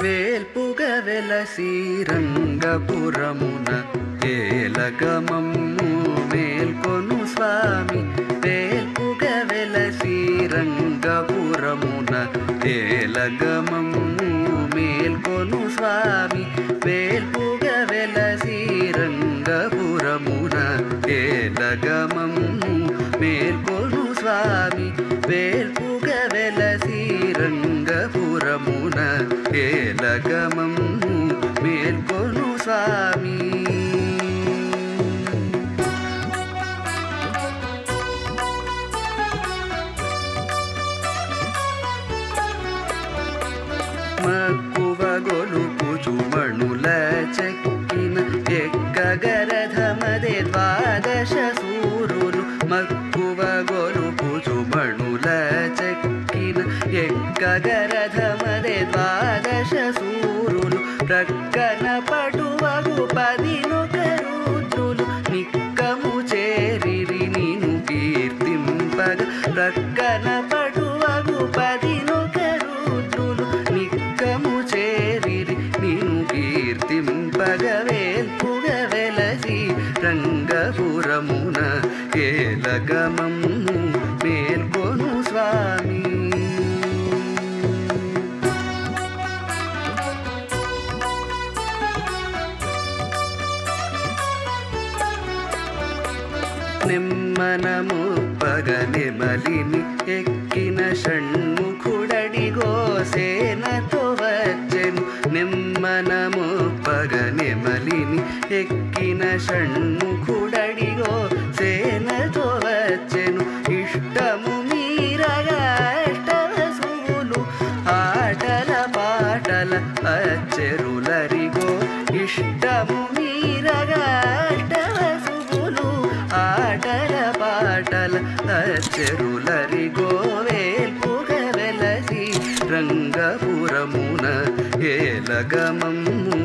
వేల్పుగ వెలసి రంగపురమున ఏలగమమ్ము మేల్కొను స్వామి. వేల్పుగ వెలసి రంగపురమున ఏలగమమ్ము మేల్కొను స్వామి. వేల్పుగ వెలసి రంగపురమున ఏలగమమ్ము మేల్కొను స్వామి. వేల్పుగ వెలసి రంగపురమున ఏలగమమ్ము మేల్కొను స్వామి. మక్కువ గొలుపుచు మణుల చెక్కిన ఎక్కగరథమదే ద్వాదశ సూరులు. మక్కువ గొలుపుచు మణుల చెక్కిన ఎక్కగరథమదే ద్వాదశ సూరులు. ప్రక్కన పటువగు 11 రుద్రులు నిక్కము చేరిరి నిను కీర్తింపగ. ప్రక్కన పటువగు 11 రుద్రులు నిక్కము చేరిరి నిను కీర్తింపగ. వేల్పుగ వెలసి రంగపురమున ఏలగమమ్ము మేల్కొను స్వామి. నిమ్మనముప్పగ నెమలిని ఎక్కిన షణ్ముఖుడడిగో సేనతో వచ్చెను. నిమ్మనముప్పగ నెమలిని ఎక్కిన షణ్ముఖుడడిగో సేనతో వచ్చెను. ఇష్టము మీరగా అష్టవసువులు ఆటల పాటల అచ్చెరులరిగో. ఇష్టము మీరగా అష్టవసువులు ఆటల పాటల అచ్చెరులరిగో. వేల్పుగ వెలసి రంగపురమున ఏలగమమ్ము